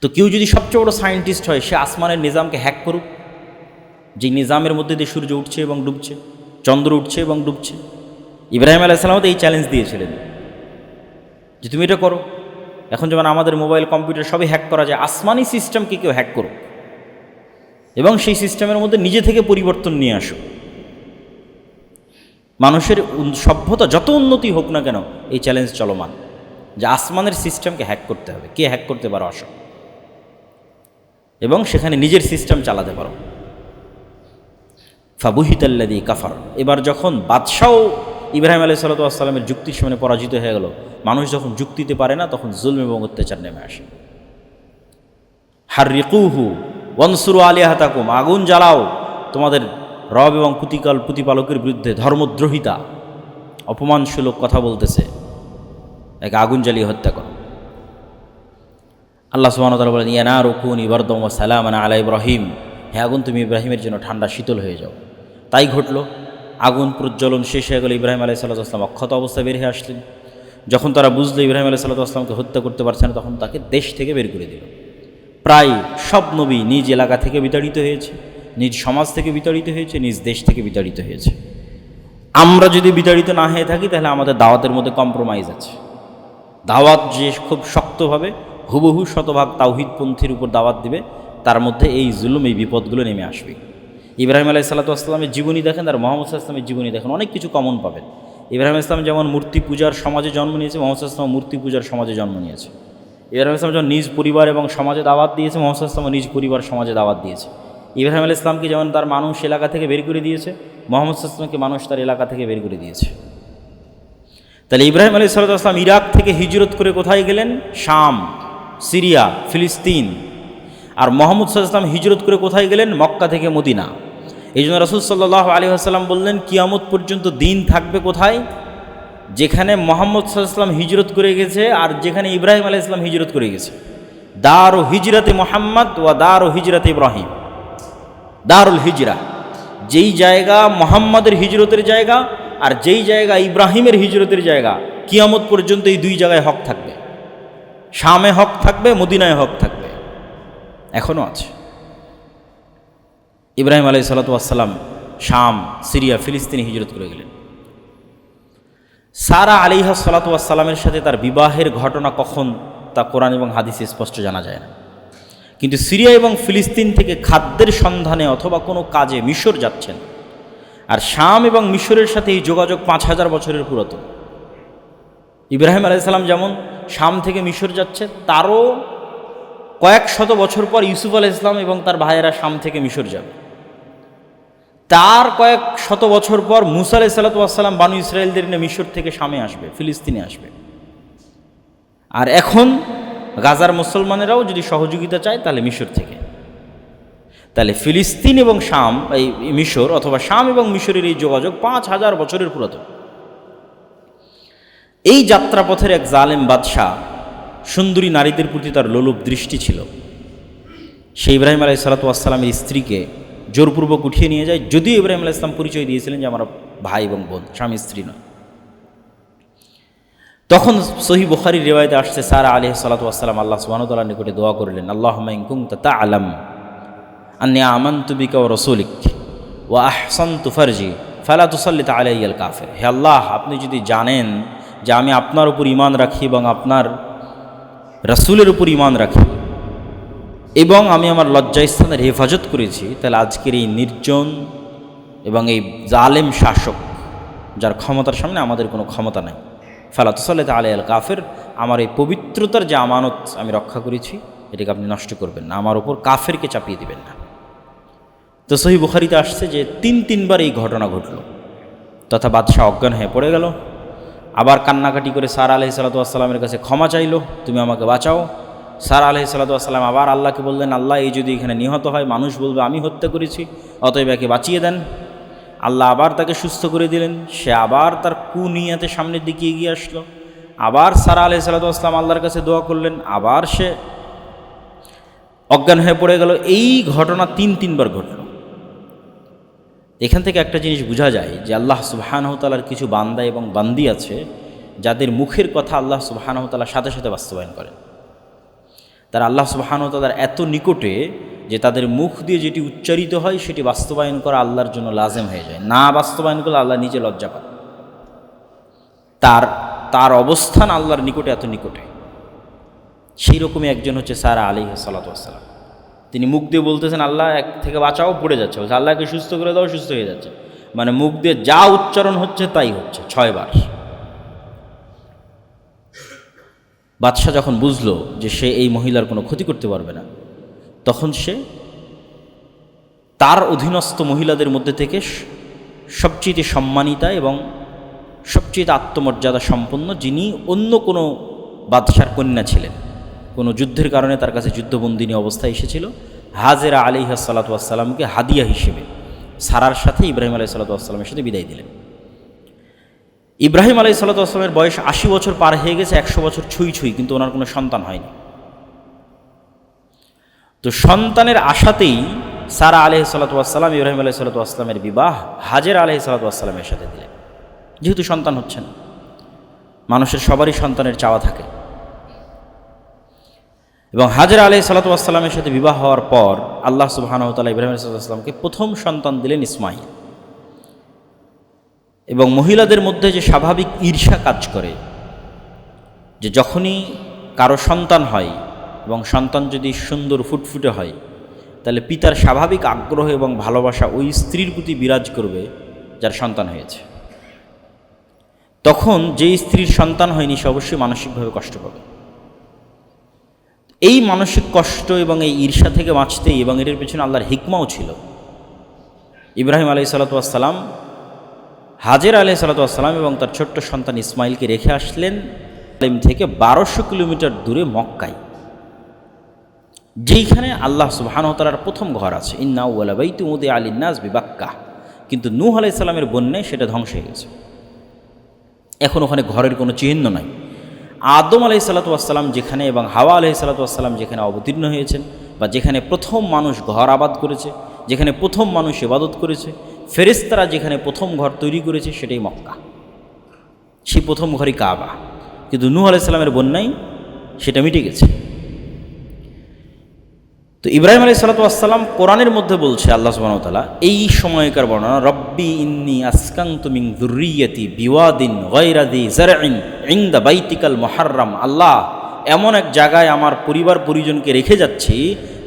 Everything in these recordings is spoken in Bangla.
তো কেউ যদি সবচেয়ে বড় সায়েন্টিস্ট হয়, সে আসমানের নিজামকে হ্যাক করুক, যে নিজামের মধ্যে দিয়ে সূর্য উঠছে এবং ডুবছে, চন্দ্র উঠছে এবং ডুবছে। ইব্রাহিম আলাইহিস সালাম তো এই চ্যালেঞ্জ দিয়েছিলেন যে তুমি এটা করো। এখন যেমন আমাদের মোবাইল কম্পিউটার সবই হ্যাক করা যায়, আসমানি সিস্টেমকে কেউ হ্যাক করুক এবং সেই সিস্টেমের মধ্যে নিজে থেকে পরিবর্তন নিয়ে আসুক। মানুষের সভ্যতা যত উন্নতি হোক না কেন, এই চ্যালেঞ্জ চলমান যে আসমানের সিস্টেমকে হ্যাক করতে হবে। কে হ্যাক করতে পারো আসো, এবং সেখানে নিজের সিস্টেম চালাতে পারো। ফাবুহিতাল্লাযী কাফার। এবার যখন বাদশাও ইব্রাহিম আলাইহিস সালামের যুক্তির সামনে পরাজিত হয়ে গেল, মানুষ যখন যুক্তিতে পারে না, তখন জুলম এবং অত্যাচার নেমে আসে। হাররিকুহু ওয়ানসুরু আলিহাতাকুম, আগুন জ্বালাও তোমাদের রব এবং প্রতিপালকের বিরুদ্ধে। ধর্মদ্রোহিতা, অপমানসূলক কথা বলতেছে, একে আগুন জ্বালিয়ে হত্যা করো। আল্লাহ সুবহানাহু ওয়া তাআলা বলেন, ইয়া নারু কুনি বারদাম ওয়া সালামান আলা ইব্রাহিম, হে আগুন তুমি ইব্রাহিমের জন্য ঠান্ডা শীতল হয়ে যাও। তাই ঘটল। আগুন প্রজ্বলন শেষ হয়ে গেল, ইব্রাহিম আলাইহিস সালাম অক্ষত অবস্থায় বের হয়ে আসলেন। যখন তারা বুঝলো ইব্রাহিম আলাইহিস সালামকে হত্যা করতে পারছে না, তখন তাকে দেশ থেকে বের করে দিল। প্রায় সব নবী নিজ এলাকা থেকে বিতাড়িত হয়েছে, নিজ সমাজ থেকে বিতাড়িত হয়েছে, নিজ দেশ থেকে বিতাড়িত হয়েছে। আমরা যদি বিতাড়িত না হয়ে থাকি, তাহলে আমাদের দাওয়াতের মধ্যে কম্প্রোমাইজ আছে। দাওয়াত যে খুব শক্তভাবে হুবহু শতভাগ তাওহীদপন্থীর উপর দাওয়াত দিবে, তার মধ্যে এই জুলুম, এই বিপদগুলো নেমে আসবে। ইব্রাহিম আলাইহিস সালামের জীবনী দেখেন আর মোহাম্মদ সাল্লাল্লাহু আলাইহি ওয়াসাল্লামের জীবনী দেখেন, অনেক কিছু কমন পাবেন। ইব্রাহিম ইসলাম যেমন মূর্তি পূজার সমাজে জন্ম নিয়েছে, মোহাম্মদ সাল্লাল্লাহু আলাইহি ওয়াসাল্লাম মূর্তি পূজার সমাজে জন্ম নিয়েছে। ইব্রাহিম ইসলাম যেমন নিজ পরিবার এবং সমাজে দাওয়াত দিয়েছে, মোহাম্মদ সাল্লাল্লাহু আলাইহি ওয়াসাল্লাম নিজ পরিবার সমাজে দাওয়াত দিয়েছে। ইব্রাহিম আলাইহিস সালামকে যেমন তার মানুষ এলাকা থেকে বের করে দিয়েছে, মোহাম্মদ সাল্লাল্লাহু আলাইহি ওয়াসাল্লামকে মানুষ তার এলাকা থেকে বের করে দিয়েছে। তাহলে ইব্রাহিম আলাইহিস সালাম ইরাক থেকে হিজরত করে কোথায় গেলেন? শাম, সিরিয়া, ফিলিস্তিন। আর মুহাম্মদ সাল্লাল্লাহু আলাইহি ওয়াসাল্লাম হিজরত করে কোথায় গেলেন? মক্কা থেকে মদিনা। এই জন্য রাসূল সাল্লাল্লাহু আলাইহি ওয়াসাল্লাম বললেন, কিয়ামত পর্যন্ত দিন থাকবে কোথায়? যেখানে মুহাম্মদ সাল্লাল্লাহু আলাইহি ওয়াসাল্লাম হিজরত করে গেছে আর যেখানে ইব্রাহিম আলাইহিস সালাম হিজরত করে গেছে। দারু হিজরতে মুহাম্মদ ওয়া দারু হিজরতে ইব্রাহিম, দারুল হিজরা, যেই জায়গা মুহাম্মাদের হিজরতের জায়গা আর যেই জায়গা ইব্রাহিমের হিজরতের জায়গা, কিয়ামত পর্যন্ত এই দুই জায়গায় হক থাকবে। শামে হক থাকবে, মদিনায় হক থাকবে, এখনও আছে। ইব্রাহিম আলাইহিস সালাম শাম, সিরিয়া, ফিলিস্তিনে হিজরত করে গেলেন। সারা আলাইহা সালামের সাথে তার বিবাহের ঘটনা কখন, তা কোরআন এবং হাদিসে স্পষ্ট জানা যায় না। কিন্তু সিরিয়া এবং ফিলিস্তিন থেকে খাদ্যের সন্ধানে অথবা কোনো কাজে মিশর যাচ্ছেন, আর শাম এবং মিশরের সাথে এই যোগাযোগ 5000 বছরের পুরাতন। ইব্রাহিম আলাইহিস সালাম যেমন শাম থেকে মিশর যাচ্ছে, তারও কয়েক শত বছর পর ইউসুফ আলাইহিস সালাম এবং তার ভাইয়েরা শাম থেকে মিশর যাবে। তার কয়েক শত বছর পর মুসা আলাইহিস সালাম বানু ইসরায়েলদের নিয়ে মিশর থেকে শামে আসবে, ফিলিস্তিনে আসবে। আর এখন গাজার মুসলমানেরাও যদি সহযোগিতা চায়, তাহলে মিশর থেকে। তাহলে ফিলিস্তিন এবং শাম, এই মিশর অথবা শাম এবং মিশরের এই যোগাযোগ 5000 বছরের পুরাতন। এই যাত্রাপথের এক জালেম বাদশাহ, সুন্দরী নারীদের প্রতি তার লোলুপ দৃষ্টি ছিল। সে ইব্রাহিম আলাইহিস সালামের স্ত্রীকে জোরপূর্বক উঠিয়ে নিয়ে যায়, যদিও ইব্রাহিম আলাইহিস সালাম পরিচয় দিয়েছিলেন যে আমার ভাই এবং বোন, স্বামী স্ত্রী নয়। তখন সহিহ বুখারীর রিওয়ায়াতে আসছে, সারা আলাইহিস সালাম আল্লাহ সুবহানাহু ওয়া তাআলার নিকটে দোয়া করলেন, আল্লাহুম্মা ইন কুনতা তা'লাম আন্নী আমানতু বিকা ওয়া রাসূলিক ওয়া আহসানতু ফারজি ফালা তুসাল্লিত আলাইয়াল কাফির। হে আল্লাহ, আপনি যদি জানেন যে আমি আপনার উপর ঈমান রাখি এবং আপনার রাসূলের উপর ঈমান রাখি এবং আমি আমার লজ্জাস্থানের হেফাজত করেছি, তাহলে আজকের এই নির্জন এবং এই জালেম শাসক, যার ক্ষমতার সামনে আমাদের কোনো ক্ষমতা নাই, ফালা তুসাল্লিত আলাইয়াল কাফির, আমার এই পবিত্রতার যে আমানত আমি রক্ষা করেছি, এটাকে আপনি নষ্ট করবেন না, আমার উপর কাফেরকে চাপিয়ে দিবেন না। তো সহিহ বুখারীতে আসছে যে 3বার এই ঘটনা ঘটল, তথা বাদশাহ অজ্ঞান হয়ে পড়ে গেল। আবার কান্নাকাটি করে সারা আলাইহিস সালামের কাছে ক্ষমা চাইল, তুমি আমাকে বাঁচাও। সারা আলাইহিস সালাম আবার আল্লাহকে বললেন, আল্লাহ, এই যদি এখানে নিহত হয়, মানুষ বলবে আমি হত্যা করেছি, অতএব একে বাঁচিয়ে দেন। আল্লাহ আবার তাকে সুস্থ করে দিলেন। সে আবার তার কুনিয়াতে সামনের দিকে এগিয়ে আসলো। আবার সারা আলাইহিস সালাম আল্লাহর কাছে দোয়া করলেন, আবার সে অজ্ঞান হয়ে পড়ে গেল। এই ঘটনা 3বার ঘটল। এখান থেকে একটা জিনিস বোঝা যায় যে আল্লাহ সুবহানাহু ওয়া তাআলার কিছু বান্দা এবং বান্দি আছে, যাদের মুখের কথা আল্লাহ সুবহানাহু ওয়া তাআলা সাথে সাথে বাস্তবায়ন করেন। তারা আল্লাহ সুবহানাহু ওয়া তাআলার এত নিকটে যে তাদের মুখ দিয়ে যেটি উচ্চারিত হয় সেটি বাস্তবায়ন করা আল্লাহর জন্য লাজেম হয়ে যায়। না বাস্তবায়ন করলে আল্লাহ নিজে লজ্জা পান। তার অবস্থান আল্লাহর নিকটে এত নিকটে। সেই রকমই একজন হচ্ছে সারা আলাইহিস সালাতু ওয়াস সালাম। তিনি মুখ দিয়ে বলতেছেন আল্লাহ এক থেকে বাঁচাও, পড়ে যাচ্ছে, বলছে আল্লাহকে সুস্থ করে দাও, সুস্থ হয়ে যাচ্ছে। মানে মুখ দিয়ে যা উচ্চারণ হচ্ছে তাই হচ্ছে 6 বার। বাদশাহ যখন বুঝলো যে সে এই মহিলার কোনো ক্ষতি করতে পারবে না, তখন সে তার অধীনস্থ মহিলাদের মধ্যে থেকে সবচেয়ে সম্মানিতা এবং সবচেয়ে আত্মমর্যাদা সম্পন্ন, যিনি অন্য কোনো বাদশার কন্যা ছিলেন, কোনো যুদ্ধের কারণে তার কাছে যুদ্ধবন্দিনী অবস্থায় এসেছিল, হাজেরা আলাইহিস সালাতু ওয়াস সালামকে হাদিয়া হিসেবে সারার সাথে ইব্রাহিম আলাইহিস সালাতু ওয়াস সালামের সাথে বিদায় দিলেন। ইব্রাহিম আলাইহিস সালাতু ওয়াস সালামের বয়স 80 বছর পার হয়ে গেছে, 100 বছর ছুঁই, কিন্তু ওনার কোনো সন্তান হয়নি। তো সন্তানের আশাতেই সারা আলাইহিস সালাতু ওয়াস সালাম ইব্রাহিম আলাইহিস সালাতু ওয়াস সালামের বিবাহ হাজেরা আলাইহিস সালাতু ওয়াস সালামের সাথে দিলেন। যেহেতু সন্তান হচ্ছে না, মানুষের সবারই সন্তানের চাওয়া থাকে, এবং হাজেরা আলাইহিস সালাতু ওয়াস সালামের সাথে বিবাহ হওয়ার পর আল্লাহ সুবহানাহু ওয়া তাআলা ইব্রাহিম আলাইহিস সালাতু ওয়াস সালামকে প্রথম সন্তান দিলেন ইসমাঈল। এবং মহিলাদের মধ্যে যে স্বাভাবিক ঈর্ষা কাজ করে, যে যখনই কারো সন্তান হয় এবং সন্তান যদি সুন্দর ফুটফুটে হয়, তাহলে পিতার স্বাভাবিক আগ্রহ এবং ভালোবাসা ওই স্ত্রীর প্রতি বিরাজ করবে যার সন্তান হয়েছে। তখন যেই স্ত্রীর সন্তান হয়নি সে অবশ্যই মানসিকভাবে কষ্ট পাবে। এই মানসিক কষ্ট এবং এই ঈর্ষা থেকে বাঁচতেই, এবং এর পেছনে আল্লাহর হিকমাও ছিল, ইব্রাহিম আলাইহিস সালাতু ওয়াস সালাম হাজেরা আলাইহিস সালাতু ওয়াস সালাম এবং তার ছোট্ট সন্তান ইসমাইলকে রেখে আসলেন থেকে 1200 কিলোমিটার দূরে মক্কায়, যেইখানে আল্লাহ সুবহানাহু ওয়া তাআলার প্রথম ঘর আছে, ইন্না আউওয়ালা বাইতুন উদিআ লিন-নাস বিবাক্কাহ। কিন্তু নূহ আলাইহিস সালামের বন্যায় সেটা ধ্বংস হয়ে গেছে, এখন ওখানে ঘরের কোনো চিহ্ন নাই। আদম আলাইহিস সালাতু ওয়াস সালাম যেখানে এবং হাওয়া আলাইহিস সালাতু ওয়াস সালাম যেখানে অবতীর্ণ হয়েছেন, বা যেখানে প্রথম মানুষ ঘর আবাদ করেছে, যেখানে প্রথম মানুষ ইবাদত করেছে, ফেরেশতারা যেখানে প্রথম ঘর তৈরি করেছে, সেটাই মক্কা, সেই প্রথম ঘরই কাবা। কিন্তু নূহ আলাইহিস সালামের বন্যায় সেটা মিটে গেছে। তো ইব্রাহিম আলাইহিস সালাতু ওয়াস সালাম কোরআনের মধ্যে বলছে, আল্লাহ সুবহানাহু ওয়া তাআলা এই সময়কার বর্ণনা, রব্বি ইন্নী আসকানতু মিন যুররিয়্যাতি বিওয়াদিন গায়রা যী যারইন ইনদা বাইতিকাল মুহাররাম। আল্লাহ, এমন এক জায়গায় আমার পরিবার পরিজনকে রেখে যাচ্ছি,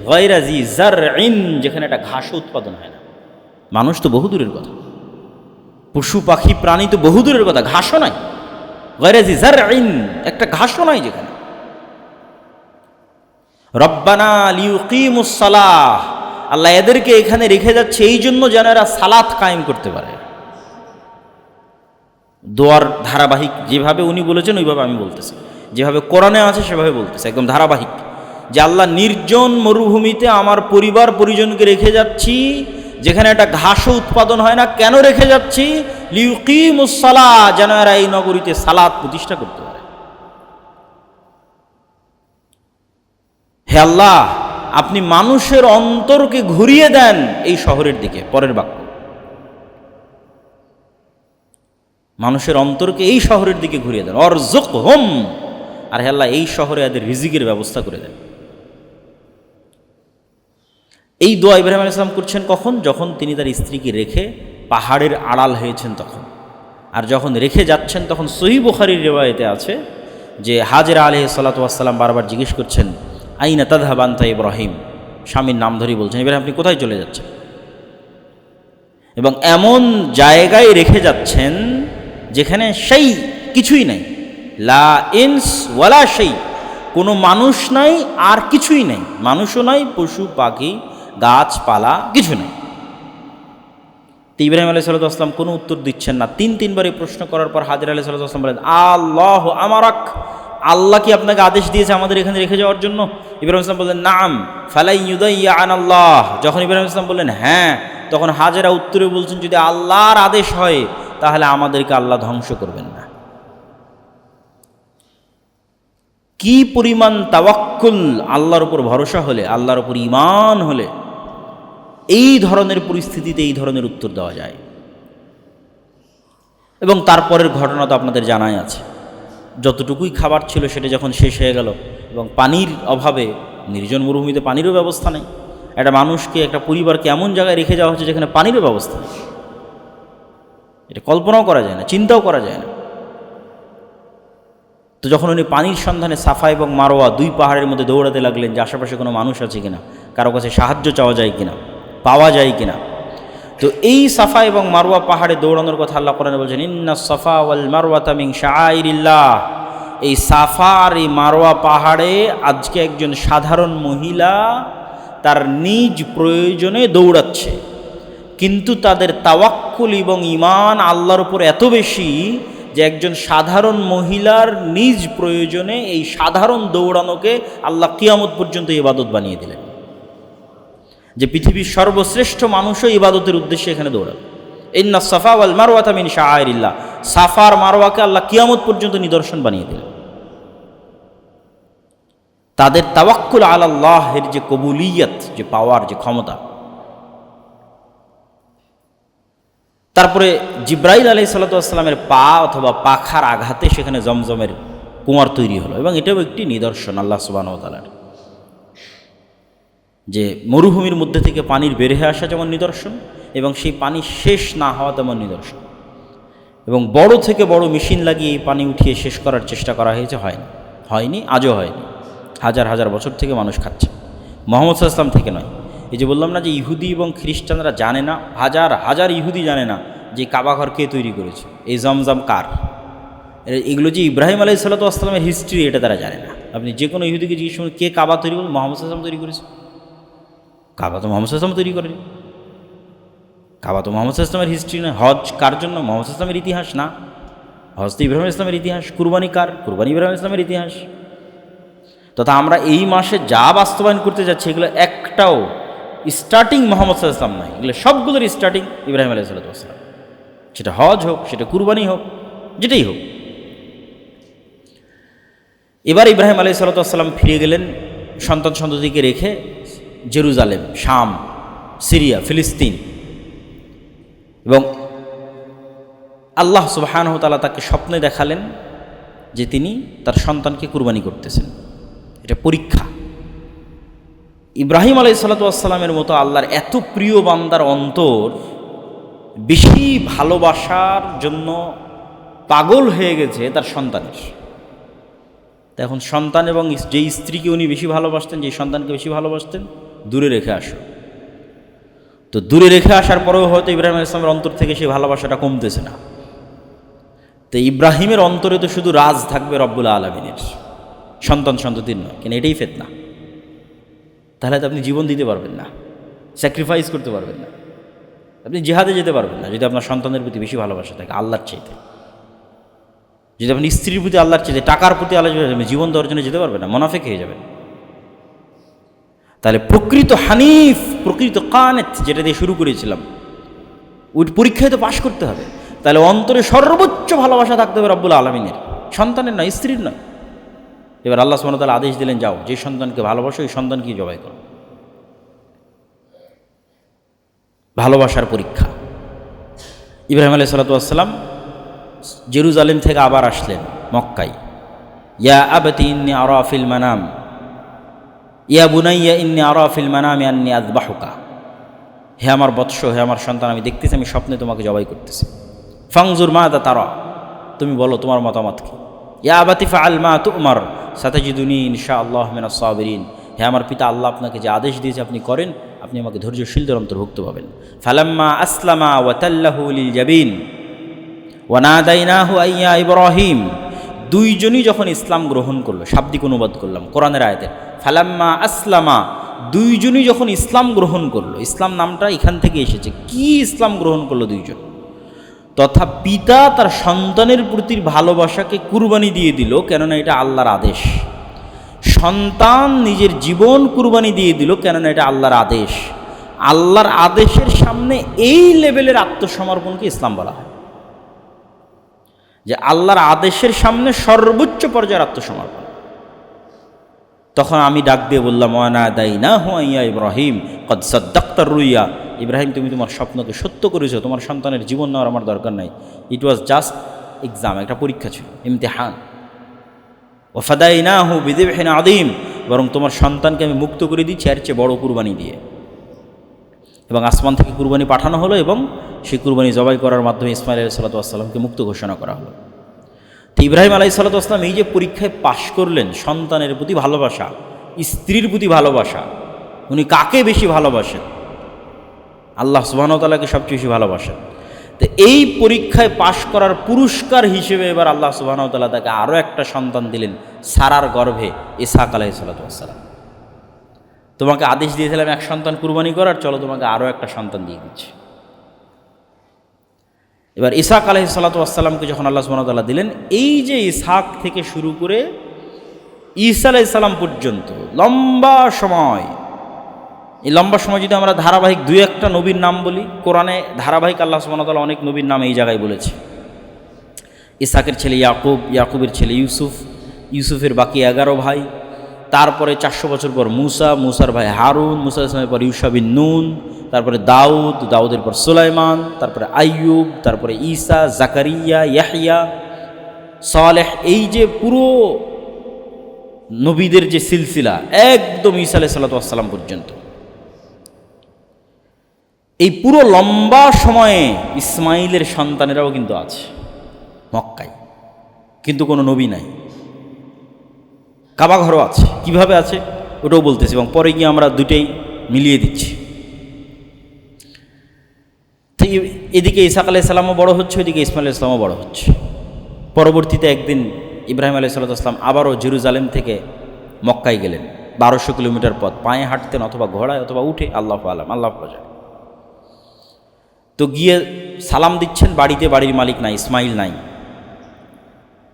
গায়রা যী যারইন, যেখানে একটা ঘাসও উৎপাদন হয় না। মানুষ তো বহুদূরের কথা, পশু পাখি প্রাণী তো বহুদূরের কথা, ঘাসও নাই। গায়রা যী যারইন, একটা ঘাসও নাই যেখানে। রব্বানা লিউকিমুস সালাহ, আল্লাহ এদেরকে এখানে রেখে যাচ্ছে এই জন্য যেন এরা সালাত কায়েম করতে পারে। দোয়ার ধারাবাহিক, যেভাবে উনি বলেছেন ওইভাবে আমি বলতেছি, যেভাবে কোরআনে আছে সেভাবে বলতেছে, একদম ধারাবাহিক, যে আল্লাহ নির্জন মরুভূমিতে আমার পরিবার পরিজনকে রেখে যাচ্ছি, যেখানে একটা ঘাসও উৎপাদন হয় না। কেন রেখে যাচ্ছি? লিউকিমুস সালাহ, যেন এরা এই নগরীতে সালাত প্রতিষ্ঠা করতে পারে। হে আল্লাহ, আপনি মানুষের অন্তরকে ঘুরিয়ে দেন এই শহরের দিকে। পরের বাক্য, মানুষের অন্তরকে এই শহরের দিকে ঘুরিয়ে দেন। অরযুকহুম, আর হে আল্লাহ এই শহরে এদের রিজিকের ব্যবস্থা করে দেন। এই দোয়া ইব্রাহিম আলাইহিস সালাম করছেন কখন? যখন তিনি তার স্ত্রীকে রেখে পাহাড়ের আড়াল হয়েছেন তখন। আর যখন রেখে যাচ্ছেন তখন সহিহ বুখারীর রিওয়ায়াতে আছে যে হাজেরা আলাইহিস সালাতু ওয়াস সালাম বারবার জিজ্ঞেস করছেন, আইনা তাযহাব আনতা ইব্রাহিম, স্বামীর নাম ধরেই বলছেন, ইব্রাহিম আপনি কোথায় চলে যাচ্ছেন? এবং এমন জায়গায় রেখে যাচ্ছেন যেখানে সেই কিছুই নাই, লা ইনস ওয়ালা সেই, কোনো মানুষ নাই আর কিছুই নাই, মানুষও নাই, পশু পাখি গাছপালা কিছু নেই। তো ইব্রাহিম আলাইহিস সালাতু ওয়াস সালাম কোনো উত্তর দিচ্ছেন না। তিনবার এই প্রশ্ন করার পর হাজেরা আলাইহিস সালাতু ওয়াস সালাম বলেন, আল্লাহ আমারাক, আল্লাহ কি আপনাকে আদেশ দিয়েছে আমাদের এখানে রেখে যাওয়ার জন্য? ইব্রাহিম ইসলাম বললেন, নাম ফালাই ইউদাইয়া আনাল্লাহ। যখন ইব্রাহিম ইসলাম বললেন হ্যাঁ, তখন হাজেরা উত্তরে বলছেন, যদি আল্লাহর আদেশ হয় তাহলে আমাদেরকে আল্লাহ ধ্বংস করবেন না। কি পরিমাণ তাওয়াক্কুল, আল্লাহর উপর ভরসা হলে, আল্লাহর উপর ঈমান হলে এই ধরনের পরিস্থিতিতে এই ধরনের উত্তর দেওয়া যায়। এবং তারপরের ঘটনা তো আপনাদের জানাই আছে, যতটুকুই খাবার ছিল সেটা যখন শেষ হয়ে গেল এবং পানির অভাবে নির্জন মরুভূমিতে পানিরও ব্যবস্থা নেই। একটা মানুষকে, একটা পরিবারকে এমন জায়গায় রেখে যাওয়া হচ্ছে যেখানে পানিরও ব্যবস্থা নেই। এটা কল্পনাও করা যায় না, চিন্তাও করা যায় না। তো যখন উনি পানির সন্ধানে সাফা এবং মারোয়া দুই পাহাড়ের মধ্যে দৌড়াতে লাগলেন যে আশেপাশে কোনো মানুষ আছে কিনা, কারো কাছে সাহায্য চাওয়া যায় কিনা, পাওয়া যায় কিনা। তো এই সাফা এবং মারোয়া পাহাড়ে দৌড়ানোর কথা আল্লাহ কোরআনে বলছেন, ইন্না সাফা ওয়াল মারওয়াতা মিন শাআইরিল্লাহ। এই সাফা আর এই মারোয়া পাহাড়ে আজকে একজন সাধারণ মহিলা তার নিজ প্রয়োজনে দৌড়াচ্ছে, কিন্তু তাদের তাওয়াক্কুল এবং ঈমান আল্লাহর উপর এত বেশি যে একজন সাধারণ মহিলার নিজ প্রয়োজনে এই সাধারণ দৌড়ানোকে আল্লাহ কিয়ামত পর্যন্ত ইবাদত বানিয়ে দিলেন, যে পৃথিবীর সর্বশ্রেষ্ঠ মানুষও ইবাদতের উদ্দেশ্যে এখানে দৌড়াবে। ইন্না সাফা ওয়াল মারওয়াতা মিন শাআইরিল্লাহ। সাফার মারওয়াকে আল্লাহ কিয়ামত পর্যন্ত নিদর্শন বানিয়ে দিলেন। তাদের তাওয়াক্কুল আলাল্লাহের যে কবুলিয়ত, যে পাওয়ার, যে ক্ষমতা। তারপরে জিব্রাইল আলাইহিস সালাতু ওয়াস সালামের পা অথবা পাখার আঘাতে সেখানে জমজমের কুয়ার তৈরি হলো, এবং এটাও একটি নিদর্শন আল্লাহ সুবহানাহু ওয়া তাআলার, যে মরুভূমির মধ্যে থেকে পানির বের হয়ে আসা যেমন নিদর্শন, এবং সেই পানি শেষ না হওয়া তেমন নিদর্শন। এবং বড় থেকে বড় মেশিন লাগিয়ে এই পানি উঠিয়ে শেষ করার চেষ্টা করা হয়েছে, হয়নি, আজও হয়নি। হাজার হাজার বছর থেকে মানুষ খাচ্ছে, মুহাম্মদ সাল্লাল্লাহু আলাইহি ওয়াসাল্লাম থেকে নয়। এই যে বললাম না যে ইহুদি এবং খ্রিস্টানরা জানে না, হাজার হাজার ইহুদি জানে না যে কাবাঘর কে তৈরি করেছে, এই জমজম কার। এগুলো যে ইব্রাহিম আলাইহিস সালাতু ওয়াস সালামের হিস্ট্রি, এটা তারা জানে না। আপনি যে কোনো ইহুদিকে জিজ্ঞেস করুন কে কাবা তৈরি করবে, মুহাম্মদ সাল্লাল্লাহু আলাইহি ওয়াসাল্লাম তৈরি করেছে। কাবা তো মুহাম্মদ সাল্লাল্লাহু আলাইহি ওয়াসাল্লাম তৈরি করেনি। কাবা তো মুহাম্মদ সাল্লাল্লাহু আলাইহি ওয়াসাল্লামের হিস্ট্রি না। হজ কার জন্য? মুহাম্মদ সাল্লাল্লাহু আলাইহি ওয়াসাল্লামের ইতিহাস না। হজ তো ইব্রাহিম আলাইহিস সালামের ইতিহাস। কুরবানি কার? কুরবানি ইব্রাহিম আলাইহিস সালামের ইতিহাস। তথা আমরা এই মাসে যা বাস্তবায়ন করতে যাচ্ছি এগুলো একটাও স্টার্টিং মুহাম্মদ সাল্লাল্লাহু আলাইহি ওয়াসাল্লাম নয়, এগুলো সবগুলোর স্টার্টিং ইব্রাহিম আলাইহিস সালাতু ওয়াস সালাম। সেটা হজ হোক, সেটা কুরবানি হোক, যেটাই হোক। এবার ইব্রাহিম আলাইহিস সালাতু ওয়াস সালাম ফিরে গেলেন সন্তান সন্ততিকে রেখে জেরুজালেম, শাম, সিরিয়া, ফিলিস্তিন, এবং আল্লাহ সুবহানাহু ওয়া তাআলা তাকে স্বপ্নে দেখালেন যে তিনি তার সন্তানকে কুরবানি করতেছেন। এটা পরীক্ষা। ইব্রাহিম আলাইহিস সালাতু ওয়াস সালামের মতো আল্লাহর এত প্রিয় বান্দার অন্তর বেশি ভালোবাসার জন্য পাগল হয়ে গেছে তার সন্তানের। এখন সন্তান এবং যেই স্ত্রীকে উনি বেশি ভালোবাসতেন, যেই সন্তানকে বেশি ভালোবাসতেন, দূরে রেখে আসো। তো দূরে রেখে আসার পরেও হয়তো ইব্রাহিম আলাইহিস সালামের অন্তর থেকে সেই ভালোবাসাটা কমতেছে না। তো ইব্রাহিমের অন্তরে তো শুধু রাজ থাকবে রব্বুল আলামিনের, সন্তান সন্ততির নয়। কেন? এটাই ফিতনা। তাহলে তো আপনি জীবন দিতে পারবেন না, স্যাক্রিফাইস করতে পারবেন না, আপনি জিহাদে যেতে পারবেন না যদি আপনার সন্তানের প্রতি বেশি ভালোবাসা থাকে আল্লাহর চাইতে। যদি আপনি স্ত্রীর প্রতি আল্লাহর চাইতে, টাকার প্রতি আল্লাহ, জীবন দেওয়ার জন্য যেতে পারবেন না, মুনাফিক হয়ে যাবেন। তাহলে প্রকৃত হানিফ, প্রকৃত কানেত, যেটা দিয়ে শুরু করেছিলাম, ওই পরীক্ষায় তো পাশ করতে হবে। তাহলে অন্তরে সর্বোচ্চ ভালোবাসা থাকতে হবে রব্বুল আলামিনের, সন্তানের নয়, স্ত্রীর নয়। এবার আল্লাহ সুবহানাহু ওয়া তাআলা আদেশ দিলেন, যাও যে সন্তানকে ভালোবাসো ওই সন্তানকে জবাই করো। ভালোবাসার পরীক্ষা। ইব্রাহিম আলাইহিস সালাতু ওয়াস সালাম জেরুজালেম থেকে আবার আসলেন মক্কায়। ইয়া আবাতি ইন্নী আরা ফিল মানাম, ইয়া বুনাইয়া ইন্নী আরা ফিল মানামি আন্নী আযবাহুকা। হে আমার বৎস, হে আমার সন্তান, আমি দেখতেছি আমি স্বপ্নে তোমাকে জবাই করতেছি। ফানজুর মাযা তারা, তুমি বলো তোমার মতামত কি। ইয়া আবাতি ফাআল মা তু'মার সাতাজিদুনি ইনশাআল্লাহ মিনাস সাবিরিন। হে আমার পিতা, আল্লাহ আপনাকে যে আদেশ দিয়েছে আপনি করেন, আপনি আমাকে ধৈর্যশীলদের অন্তর্ভুক্ত পাবেন। ফালাম্মা আসলামা ওয়া তাল্লাহু লিল জাবিন ওয়া নাদাইনাহু আইয়া ইব্রাহিম। দুইজনই যখন ইসলাম গ্রহণ করলো, শাব্দিক অনুবাদ করলাম কোরআনের আয়াতে, ফালাম্মা আসলামা, দুইজনই যখন ইসলাম গ্রহণ করলো। ইসলাম নামটা এখান থেকে এসেছে। কি ইসলাম গ্রহণ করলো দুইজন? তথা পিতা তার সন্তানের প্রতি ভালোবাসাকে কুরবানি দিয়ে দিল, কেননা এটা আল্লাহর আদেশ। সন্তান নিজের জীবন কুরবানি দিয়ে দিল, কেননা এটা আল্লাহর আদেশ। আল্লাহর আদেশের সামনে এই লেভেলের আত্মসমর্পণকে ইসলাম বলা হয়, যে আল্লাহর আদেশের সামনে সর্বোচ্চ পর্যায়ের আত্মসমর্পণ। তখন আমি ডাক দিয়ে বললাম, ওয়া নাদাইনাহু আইয়া ইব্রাহিম কদ সাদ্দাক্তার রুইয়া। ইব্রাহিম, তুমি তোমার স্বপ্নকে সত্য করেছো, তোমার সন্তানের জীবন নেওয়ার আমার দরকার নাই। ইট ওয়াজ জাস্ট এক্সাম, একটা পরীক্ষা ছিল, ইমতিহান। ওয়া ফাদাইনাহু বিযিবহিন আযীম, বরং তোমার সন্তানকে আমি মুক্ত করে দিচ্ছি এর চেয়ে বড় কুরবানি দিয়ে। এবং আসমান থেকে কুরবানি পাঠানো হলো এবং সেই কুরবানি জবাই করার মাধ্যমে ইসমাইল আলাইহিসসালামকে মুক্ত ঘোষণা করা হলো। তো ইব্রাহিম আলাইহিসসালাম এই যে পরীক্ষায় পাশ করলেন, সন্তানের প্রতি ভালোবাসা, স্ত্রীর প্রতি ভালোবাসা, উনি কাকে বেশি ভালোবাসেন? আল্লাহ সুবহানাহু ওয়া তাআলাকে সবচেয়ে বেশি ভালোবাসেন। তো এই পরীক্ষায় পাশ করার পুরস্কার হিসেবে এবার আল্লাহ সুবহানাহু ওয়া তাআলা তাকে আরও একটা সন্তান দিলেন সারার গর্ভে, ইসহাক আলাইহিসসালাম। তোমাকে আদেশ দিয়েছিলাম এক সন্তান কুরবানি করার, চলো তোমাকে আরও একটা সন্তান দিয়ে দিচ্ছি। এবার ইসহাক আলাইহিসসালামকে যখন আল্লাহ সুবহানাহু ওয়া তাআলা দিলেন, এই যে ইসহাক থেকে শুরু করে ঈসা আলাইহিস সালাম পর্যন্ত লম্বা সময়, এই লম্বা সময় যদি আমরা ধারাবাহিক দুই একটা নবীর নাম বলি, কোরআনে ধারাবাহিক আল্লাহ সুবহানাহু ওয়া তাআলা অনেক নবীর নাম এই জায়গায় বলেছে। ইসহাকের ছেলে ইয়াকুব, ইয়াকুবের ছেলে ইউসুফ, ইউসুফের বাকি 11 ভাই, তারপরে 400 বছর পর মুসা, মুসার ভাই হারুন, মুসা ইসলামের পর ইউশা বিন নুন, তারপরে দাউদ, দাউদের পর সুলাইমান, তারপরে আইয়ুব, তারপরে ঈসা, জাকারিয়া, ইয়াহইয়া, সালেহ। এই যে পুরো নবীদের যে সিলসিলা একদম ঈসা আলাইহিস সালাম পর্যন্ত, এই পুরো লম্বা সময়ে ইসমাইলের সন্তানেরাও কিন্তু আছে মক্কায়, কিন্তু কোনো নবী নাই। কাবা ঘরও আছে, কিভাবে আছে ওটাও বলতেছি, এবং পরে গিয়ে আমরা দুটেই মিলিয়ে দিচ্ছি। এদিকে ইসহাক আলাইহিস সালামও বড় হচ্ছে, ওইদিকে ইসমাইল আলাইহিস সালামও বড় হচ্ছে। পরবর্তীতে একদিন ইব্রাহিম আলাইহিস সালাম আবারও জেরুজালেম থেকে মক্কায় গেলেন, 1200 কিলোমিটার পথ, পায়ে হাঁটতেন অথবা ঘোড়ায় অথবা উঠে, আল্লাহু আলাম, আল্লাহ জানে। তো গিয়ে সালাম দিচ্ছেন, বাড়িতে বাড়ির মালিক নাই, ইসমাইল নাই।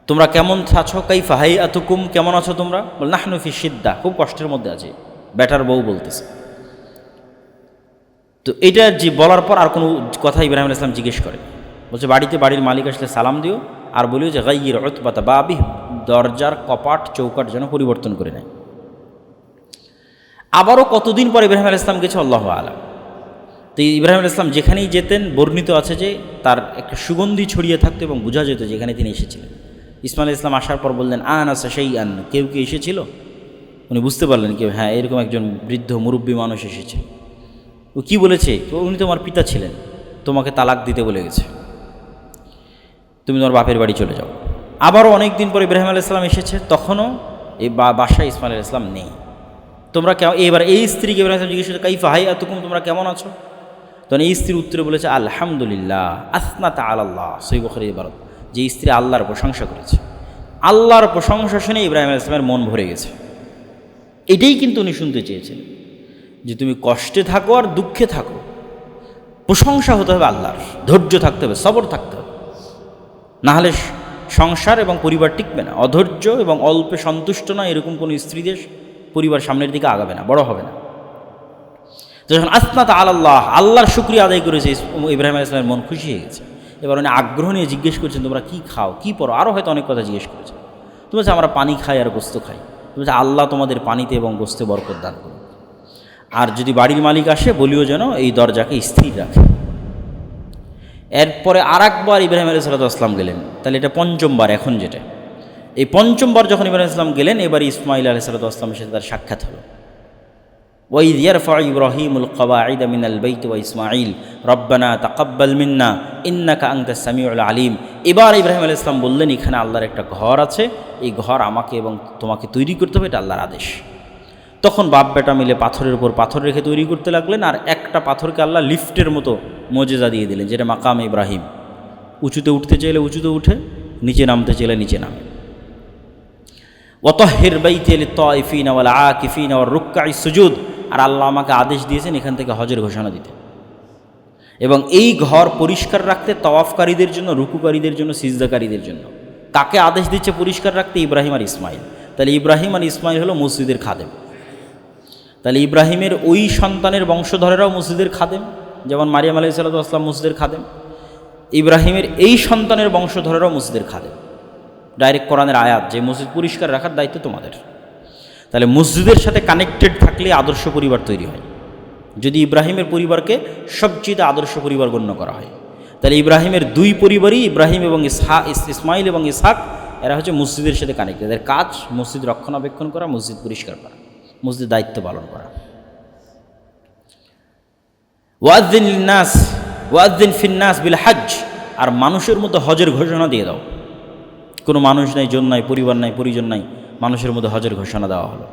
তোমরা কেমন আছো? কাইফা হাইআতুকুম, কেমন আছো তোমরা? বল নাহনু ফি শিদ্দা, খুব কষ্টের মধ্যে আছে, বেটার বউ বলতেছে। তো এটা যে বলার পর আর কোনো কথা ইব্রাহিম আলাইহিস সালাম জিজ্ঞেস করে, বলছে বাড়িতে বাড়ির মালিক আসলে সালাম দিও, আর বলিও যে গাইয়ির উতবাতা বাবি, দরজার কপাট চৌকাট যেন পরিবর্তন করে নেয়। আবারও কতদিন পর ইব্রাহিম আলাইহিস সালাম গেছে, আল্লাহু আলাম। তো ইব্রাহিম আলাইহিস সালাম যেখানেই যেতেন বর্ণিত আছে যে তার একটা সুগন্ধি ছড়িয়ে থাকতো এবং বোঝা যেত যেখানে তিনি এসেছিলেন। ইসমাইল আলাইহিস সালাম আসার পর বললেন, আনাসা শাইআন, কেউ কি এসেছিল? উনি বুঝতে পারলেন কেউ, হ্যাঁ এরকম একজন বৃদ্ধ মুরব্বী মানুষ এসেছিল। ও কী বলেছে? উনি তোমার পিতা ছিলেন, তোমাকে তালাক দিতে বলে গেছে, তুমি তোমার বাপের বাড়ি চলে যাও। আবারও অনেক দিন পর ইব্রাহিম আলাইহিস সালাম এসেছে, তখনও এই বাসায় ইসমাইল আলাইহিস সালাম নেই। তোমরা কেমন? এবার এই স্ত্রীকে ইব্রাহিম আলাইহিস সালাম জিজ্ঞেস করছে, কাইফা হাইআতুকুম, তোমরা কেমন আছো? তখন এই স্ত্রীর উত্তরে বলেছে, আলহামদুলিল্লাহ আসনাত আলাল্লাহ, সহিহ বুখারী ইবারত, যে স্ত্রী আল্লাহর প্রশংসা করেছে। আল্লাহর প্রশংসা শুনে ইব্রাহিম আলাইহিস সালামের মন ভরে গেছে। এটাই কিন্তু উনি শুনতে চেয়েছিলেন, যে তুমি কষ্টে থাকো আর দুঃখে থাকো, প্রশংসা হতে হবে আল্লাহর, ধৈর্য থাকতে হবে, সবর থাকতে হবে, নাহলে সংসার এবং পরিবার টিকবে না। অধৈর্য এবং অল্পে সন্তুষ্ট না এরকম কোনো স্ত্রীদের পরিবার সামনের দিকে আগাবে না, বড় হবে না। যখন আসনাত আলাল্লাহ, আল্লাহর শুকরিয়া আদায় করেছে, ইব্রাহিম আলাইহিস সালামের মন খুশি হয়ে গেছে। এবার উনি আগ্রহ নিয়ে জিজ্ঞেস করছেন, তোমরা কী খাও, কী পরো, আরও হয়তো অনেক কথা জিজ্ঞেস করেছে। তুমি বলছে আমরা পানি খাই আর গোস্ত খাই। তুমি বলছে আল্লাহ তোমাদের পানিতে এবং গোস্তে বরকত দান করুন, আর যদি বাড়ির মালিক আসে বলিও যেন এই দরজাকে স্থির রাখে। এরপরে আর একবার ইব্রাহিম আলাইহিস সালাম গেলেন, তাহলে এটা পঞ্চমবার। এখন যেটা এই পঞ্চমবার যখন ইব্রাহিম আলাইহিস সালাম গেলেন, এবার ইসমাইল আলাইহিস সালামের সাথে তার সাক্ষাৎ হলো। ওয়াইদ ইয়ারফা ইব্রাহিমুল কওয়াইদ মিনাল বাইত ওয়া ইসমাইল রব্বানা তাকাব্বাল মিন্না ইন্নাকা আনতাস সামিউল আলিম। এবার ইব্রাহিম আলাইহিস সালাম বললেন, এখানে আল্লাহর একটা ঘর আছে, এই ঘর আমাকে এবং তোমাকে তৈরি করতে হবে, এটা আল্লাহর আদেশ। তখন বাপ বেটা মিলে পাথরের উপর পাথর রেখে তৈরি করতে লাগলেন, আর একটা পাথরকে আল্লাহ লিফটের মতো মোজেজা দিয়ে দিলেন, যেটা মাকাম ইব্রাহিম। উঁচুতে উঠতে চাইলে উঁচুতে উঠে, নিচে নামতে চাইলে নিচে নামে। ওয়াতাহহির বাইতি লিত-তাইফিনা ওয়াল আকিফিনা ওয়ার রুকআইস সুজুদ। আর আল্লাহ আমাকে আদেশ দিয়েছেন এখান থেকে হজের ঘোষণা দিতে, এবং এই ঘর পরিষ্কার রাখতে তাওয়াফকারীদের জন্য, রুকুকারীদের জন্য, সিজদাকারীদের জন্য। কাকে আদেশ দিচ্ছে পরিষ্কার রাখতে? ইব্রাহিম আর ইসমাইল। তাহলে ইব্রাহিম আর ইসমাইল হলো মসজিদের খাদেম। তাহলে ইব্রাহিমের ওই সন্তানের বংশধরেরাও মসজিদের খাদেম, যেমন মারিয়াম আলাইহিস সালাম মসজিদের খাদেম। ইব্রাহিমের এই সন্তানের বংশধরেরাও মসজিদের খাদেম। ডাইরেক্ট কোরআনের আয়াত, যে মসজিদ পরিষ্কার রাখার দায়িত্ব তোমাদের। তাহলে মসজিদের সাথে কানেক্টেড থাকলে আদর্শ পরিবার তৈরি হয়। যদি ইব্রাহিমের পরিবারকে সবচেয়ে আদর্শ পরিবার গণ্য করা হয়, তাহলে ইব্রাহিমের দুই পরিবারই, ইব্রাহিম এবং ইসমাইল এবং ইসহাক, এরা হচ্ছে মসজিদের সাথে কানেক্টেড। এদের কাজ মসজিদ রক্ষণাবেক্ষণ করা, মসজিদ পরিষ্কার করা, মসজিদ দায়িত্ব পালন করা। ওয়াজ্জিন লিন্নাস ওয়াজ্জিন ফিন্নাস বিল হজ, আর মানুষের মধ্যে হজের ঘোষণা দিয়ে দাও। কোনো মানুষ নাই, জন নাই, পরিবার নাই, পরিজন নাই, মানুষের মধ্যে হজের ঘোষণা দেওয়া হলো।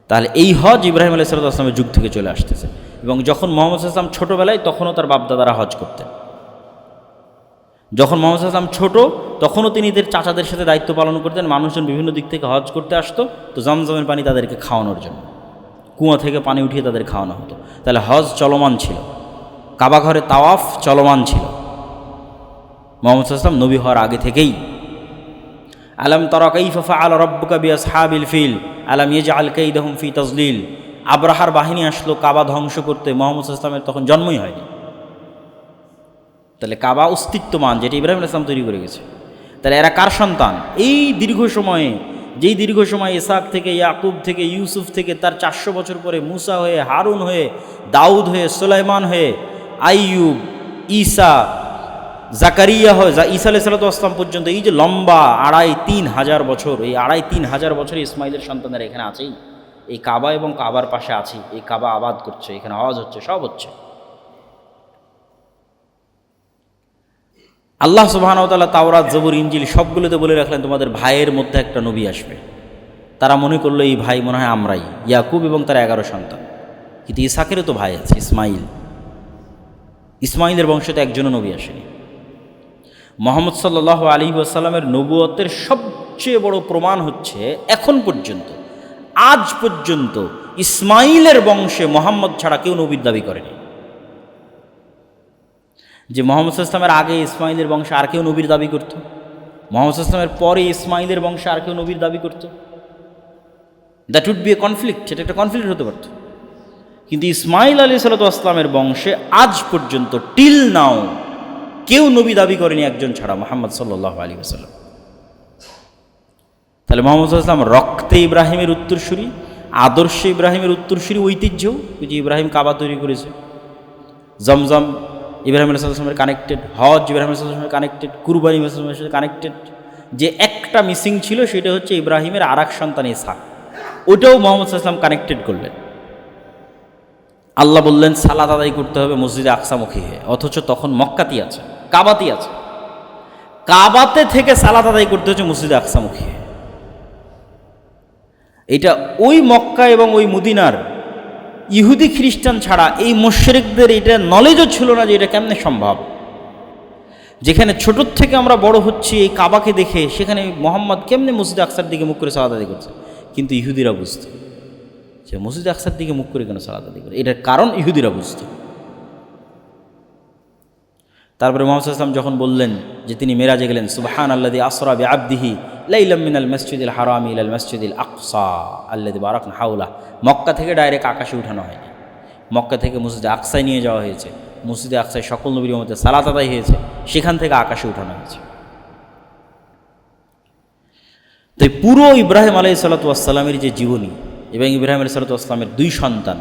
তাহলে এই হজ ইব্রাহিম আলাইহিস সালামের যুগ থেকে চলে আসতেছে। এবং যখন মুহাম্মদ সাল্লাল্লাহু আলাইহি ওয়াসাল্লাম ছোটোবেলায়, তখনও তার বাপদাদারা হজ করতেন। যখন মুহাম্মদ সাল্লাল্লাহু আলাইহি ওয়াসাল্লাম ছোট, তখনও তিনি এদের চাচাদের সাথে দায়িত্ব পালন করতেন। মানুষজন বিভিন্ন দিক থেকে হজ করতে আসতো, তো জমজমের পানি তাদেরকে খাওয়ানোর জন্য কুয়া থেকে পানি উঠিয়ে তাদের খাওয়ানো হতো। তাহলে হজ চলমান ছিল, কাবা ঘরে তাওয়াফ চলমান ছিল মুহাম্মদ সাল্লাল্লাহু আলাইহি ওয়াসাল্লাম নবী হওয়ার আগে থেকেই। আলাম তারা কাইফা ফাআলা রাব্বুকা বিআসহাবিল ফিল আলাম ইয়াজআল কাইদাহুম ফি তাজলিল। আব্রাহার বাহিনী আসলো কাবা ধ্বংস করতে, মুহাম্মদ সাল্লাল্লাহু আলাইহি ওয়াসাল্লামের তখন জন্মই হয়নি। তাহলে কাবা অস্তিত্বমান, যেটা ইব্রাহিম আলাইহিস সালাম তৈরি করে গেছে। তাহলে এরা কার সন্তান? এই দীর্ঘ সময়ে, যেই দীর্ঘ সময় ইসহাক থেকে, ইয়াকুব থেকে, ইউসুফ থেকে, তার 400 বছর পরে মুসা হয়ে, হারুন হয়ে, দাউদ হয়ে, সুলাইমান হয়ে, আইয়ুব, ঈসা, জাকারিয়া হয়, ঈসা আলাইহিস সালাম পর্যন্ত, এই যে লম্বা 2,500-3,000 বছর, এই 2,500-3,000 বছর ইসমাইলের সন্তানেরা এখানে আছেই। এই কাবা এবং কাবার পাশে আছি, এই কাবা আবাদ করছে, এখানে হজ হচ্ছে, সব হচ্ছে। আল্লাহ সুবহানাহু ওয়া তাআলা তাওরাত, জবুর, ইনজিল সবগুলোতে বলে রাখলেন তোমাদের ভাইয়ের মধ্যে একটা নবী আসবে। তারা মনে করলো এই ভাই মনে হয় আমরাই, ইয়াকুব এবং তার 11 সন্তান। কিন্তু ইসহাকেরও তো ভাই আছে, ইসমাইল। ইসমাইলের বংশতে একজনও নবী আসেনি। মুহাম্মদ সাল্লাল্লাহু আলাইহি ওয়াসাল্লামের নবুয়তের সবচেয়ে বড় প্রমাণ হচ্ছে, এখন পর্যন্ত, আজ পর্যন্ত ইসমাইলের বংশে মুহাম্মদ ছাড়া কেউ নবীর দাবি করেনি। যে মুহাম্মদ সাল্লাল্লাহু আলাইহি ওয়াসাল্লামের আগে ইসমাইলের বংশে আর কেউ নবীর দাবি করত, মুহাম্মদ সাল্লাল্লাহু আলাইহি ওয়াসাল্লামের পরে ইসমাইলের বংশে আর কেউ নবীর দাবি করত, that would be a conflict, সেটা একটা কনফ্লিক্ট হতে পারত। কিন্তু ইসমাইল আলাইহিস সালামের বংশে আজ পর্যন্ত, টিল নাও, কেউ নবী দাবি করেনি একজন ছাড়া, মুহাম্মদ সাল্লাল্লাহু আলাইহি ওয়াসাল্লাম। তাহলে মুহাম্মদ সাল্লাল্লাহু আলাইহি ওয়াসাল্লাম রক্তে ইব্রাহিমের উত্তরসূরি, আদর্শে ইব্রাহিমের উত্তরসূরি, ঐতিহ্যও, যে ইব্রাহিম কাবা তৈরি করেছে, জমজম ইব্রাহিম আলাইহিস সালামের কানেক্টেড, হজ ইব্রাহিম আলাইহিস সালামের কানেক্টেড, কুরবানি ইব্রাহিম আলাইহিস সালামের সাথে কানেক্টেড। যে একটা মিসিং ছিল সেটা হচ্ছে ইব্রাহিমের আরেক সন্তান ইসহাক, ওইটাও মুহাম্মদ সাল্লাল্লাহু আলাইহি ওয়াসাল্লাম কানেক্টেড করলেন। আল্লাহ বললেন সালাত আদায় করতে হবে মসজিদে আকসামুখী হয়ে, অথচ তখন মক্কাতেই আছে, কাবাতেই আছে। কাবাতে থেকে সালাত আদায় করতে হচ্ছে মসজিদে আকসামুখী হয়ে। এটা ওই মক্কা এবং ওই মদিনার ইহুদি খ্রিস্টান ছাড়া এই মুশরিকদের এটা নলেজও ছিল না যে এটা কেমনে সম্ভব। যেখানে ছোটোর থেকে আমরা বড় হচ্ছি এই কাবাকে দেখে, সেখানে মুহাম্মদ কেমনে মসজিদে আকসার দিকে মুখ করে সালাত আদায় করছে। কিন্তু ইহুদিরা বুঝত যে মসজিদে আকসার দিকে মুখ করে কেন সালাত আদায় করে, এটার কারণ ইহুদিরা বুঝত। তারপরে মুহাম্মদ সাল্লাল্লাহু আলাইহি ওয়াসাল্লাম যখন বললেন যে তিনি মেরাজে গেলেন, সুবহানাল্লাযী আসরা বিআবদিহি লাইলাম মিনাল মাসজিদিল হারামি ইলাল মাসজিদিল আকসা আল্লাযী বারাকনা হাওলা। মক্কা থেকে ডাইরেক্ট আকাশে উঠানো হয়নি, মক্কা থেকে মসজিদে আকসায় নিয়ে যাওয়া হয়েছে। মসজিদে আকসায় সকল নবীর মধ্যে সালাত আদায় হয়েছে, সেখান থেকে আকাশে উঠানো হয়েছে। তো পুরো ইব্রাহিম আলাইহিস সালাতু ওয়াস সালামের যে জীবনী এবং ইব্রাহিম আলাইহিস সালাতু ওয়াস সালামের 2 সন্তান